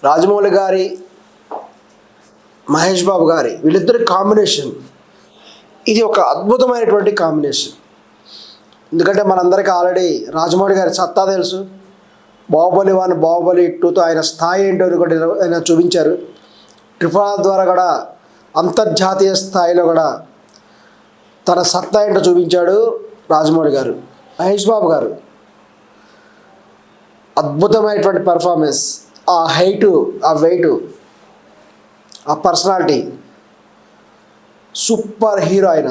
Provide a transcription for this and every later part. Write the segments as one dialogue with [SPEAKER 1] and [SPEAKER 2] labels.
[SPEAKER 1] రాజమౌళి గారి, మహేష్ బాబు గారి వీళ్ళిద్దరి కాంబినేషన్ ఇది ఒక అద్భుతమైనటువంటి కాంబినేషన్. ఎందుకంటే మనందరికీ ఆల్రెడీ రాజమౌళి గారి సత్తా తెలుసు. బాహుబలి 1, బాహుబలి 2తో ఆయన స్థాయి ఏంటో కూడా ఆయన చూపించారు. ట్రిపుల్ ద్వారా కూడా అంతర్జాతీయ స్థాయిలో కూడా తన సత్తా ఏంటో చూపించాడు రాజమౌళి గారు. మహేష్ బాబు గారు అద్భుతమైనటువంటి పెర్ఫార్మెన్స్, ఆ హైటు, ఆ వెయిటు, ఆ పర్సనాలిటీ, సూపర్ హీరో ఆయన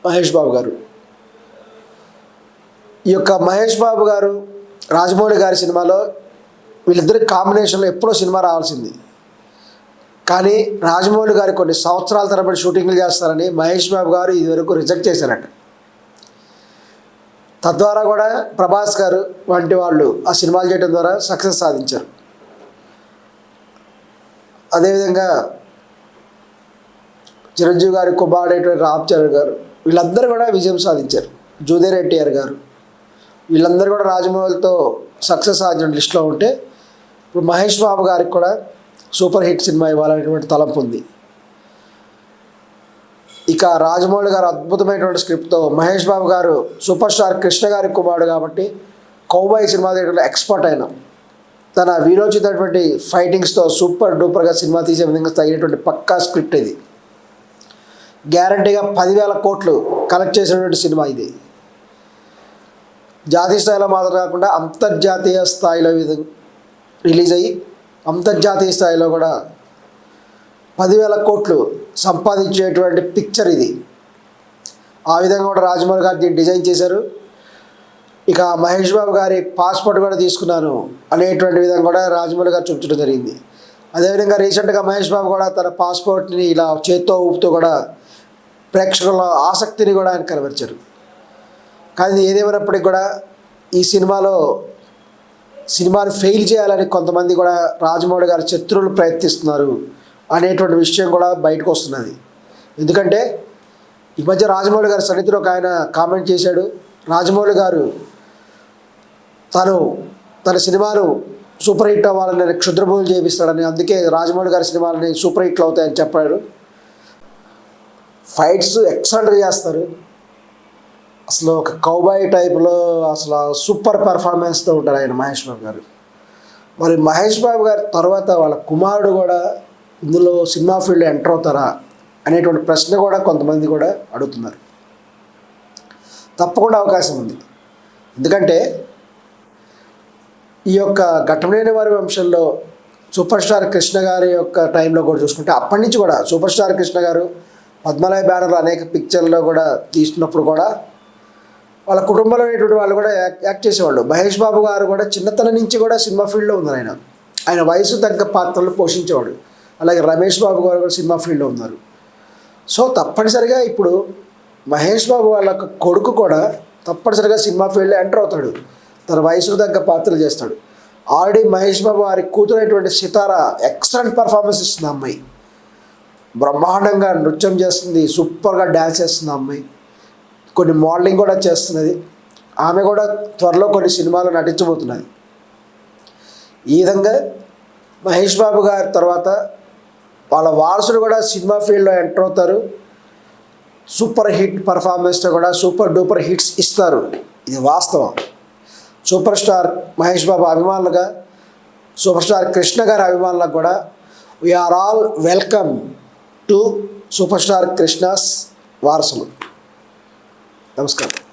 [SPEAKER 1] మహేష్ బాబు గారు. ఈ యొక్క మహేష్ బాబు గారు రాజమౌళి గారి సినిమాలో వీళ్ళిద్దరి కాంబినేషన్లో ఎప్పుడో సినిమా రావాల్సింది. కానీ రాజమౌళి గారు కొన్ని సంవత్సరాల తరబడి షూటింగ్లు చేస్తారని మహేష్ బాబు గారు ఇదివరకు రిజెక్ట్ చేశారట. తద్వారా కూడా ప్రభాస్ గారు వంటి వాళ్ళు ఆ సినిమాలు చేయడం ద్వారా సక్సెస్ సాధించారు. అదేవిధంగా చిరంజీవి గారి కుమారుడైనటువంటి రామ్ చరణ్ గారు వీళ్ళందరూ కూడా విజయం సాధించారు. జూనియర్ ఎన్టీఆర్ గారు వీళ్ళందరూ కూడా రాజమౌళితో సక్సెస్ సాధించిన లిస్టులో ఉంటే, ఇప్పుడు మహేష్ బాబు గారికి కూడా సూపర్ హిట్ సినిమా ఇవ్వాలనేటువంటి తలంపు ఉంది. ఇక రాజమౌళి గారు అద్భుతమైనటువంటి స్క్రిప్ట్తో, మహేష్ బాబు గారు సూపర్ స్టార్ కృష్ణ గారి కుమారుడు కాబట్టి కౌబాయ్ సినిమా తీయడంలో ఎక్స్పర్ట్ అయిన తన వీరోచితమైనటువంటి ఫైటింగ్స్తో సూపర్ డూపర్గా సినిమా తీసే విధంగా తగినటువంటి పక్కా స్క్రిప్ట్ ఇది. గ్యారంటీగా 10,000 కోట్లు కలెక్ట్ చేసినటువంటి సినిమా ఇది. జాతీయ స్థాయిలో మాత్రం కాకుండా అంతర్జాతీయ స్థాయిలో రిలీజ్ అయ్యి అంతర్జాతీయ స్థాయిలో కూడా 10,000 కోట్లు సంపాదించేటువంటి పిక్చర్ ఇది. ఆ విధంగా కూడా రాజమౌళి గారు దీన్ని డిజైన్ చేశారు. ఇక మహేష్ బాబు గారి పాస్పోర్ట్ కూడా తీసుకున్నాను అనేటువంటి విధంగా కూడా రాజమౌళి గారు చూపించడం జరిగింది. అదేవిధంగా రీసెంట్గా మహేష్ బాబు కూడా తన పాస్పోర్ట్ని ఇలా చేత్తో ఊపుతూ కూడా ప్రేక్షకుల ఆసక్తిని కూడా ఆయన కనబరిచారు. కానీ ఏదేమైనప్పటికీ కూడా ఈ సినిమాని ఫెయిల్ చేయాలని కొంతమంది కూడా రాజమౌళి గారి శత్రువులు ప్రయత్నిస్తున్నారు అనేటువంటి విషయం కూడా బయటకు వస్తున్నది. ఎందుకంటే ఈ మధ్య రాజమౌళి గారి సన్నిధిలో ఒక ఆయన కామెంట్ చేశాడు, రాజమౌళి గారు తన సినిమాను సూపర్ హిట్ అవ్వాలని క్షుద్రభూములు చేపిస్తాడని, అందుకే రాజమౌళి గారి సినిమాలని సూపర్ హిట్లు అవుతాయని చెప్పాడు. ఫైట్స్ ఎక్సలెంట్గా చేస్తారు. అసలు ఒక కౌబాయ్ టైప్లో అసలు సూపర్ పెర్ఫార్మెన్స్తో ఉంటారు ఆయన మహేష్ బాబు గారు. మరి మహేష్ బాబు గారి తర్వాత వాళ్ళ కుమారుడు కూడా ఇందులో సినిమా ఫీల్డ్లో ఎంటర్ అవుతారా అనేటువంటి ప్రశ్న కూడా కొంతమంది కూడా అడుగుతున్నారు. తప్పకుండా అవకాశం ఉంది. ఎందుకంటే ఈ యొక్క ఘట్టమనేని వారి వంశంలో సూపర్ స్టార్ కృష్ణ గారి యొక్క టైంలో కూడా చూసుకుంటే అప్పటి నుంచి కూడా సూపర్ స్టార్ కృష్ణ గారు పద్మలయ బ్యానర్లో అనేక పిక్చర్లో కూడా తీస్తున్నప్పుడు కూడా వాళ్ళ కుటుంబంలో అనేటువంటి వాళ్ళు కూడా యాక్ట్ చేసేవాళ్ళు. మహేష్ బాబు గారు కూడా చిన్నతనం నుంచి కూడా సినిమా ఫీల్డ్లో ఉన్నారు. ఆయన వయసు తగ్గ పాత్రలు పోషించేవాడు. అలాగే రమేష్ బాబు గారు కూడా సినిమా ఫీల్డ్లో ఉన్నారు. సో తప్పనిసరిగా ఇప్పుడు మహేష్ బాబు వాళ్ళ కొడుకు కూడా తప్పనిసరిగా సినిమా ఫీల్డ్లో ఎంటర్ అవుతాడు. తన వయసుకు తగ్గ పాత్రలు చేస్తాడు. ఆల్రెడీ మహేష్ బాబు వారి కూతురైనటువంటి సితారా ఎక్సలెంట్ పర్ఫార్మెన్స్ ఇస్తుంది. అమ్మాయి బ్రహ్మాండంగా నృత్యం చేస్తుంది, సూపర్గా డ్యాన్స్ చేస్తుంది. అమ్మాయి కొన్ని మోడలింగ్ కూడా చేస్తున్నది. ఆమె కూడా త్వరలో కొన్ని సినిమాలు నటించబోతున్నది. ఈ విధంగా మహేష్ బాబు గారి తర్వాత వాళ్ళ వారసులు కూడా సినిమా ఫీల్డ్లో ఎంటర్ అవుతారు. సూపర్ హిట్ పర్ఫార్మెన్స్తో కూడా సూపర్ డూపర్ హిట్స్ ఇస్తారు. ఇది వాస్తవం. సూపర్ స్టార్ మహేష్ బాబు అభిమానులుగా, సూపర్ స్టార్ కృష్ణ గారి అభిమానులకు కూడా we are all welcome to super star Krishna's వారసులు. నమస్కారం.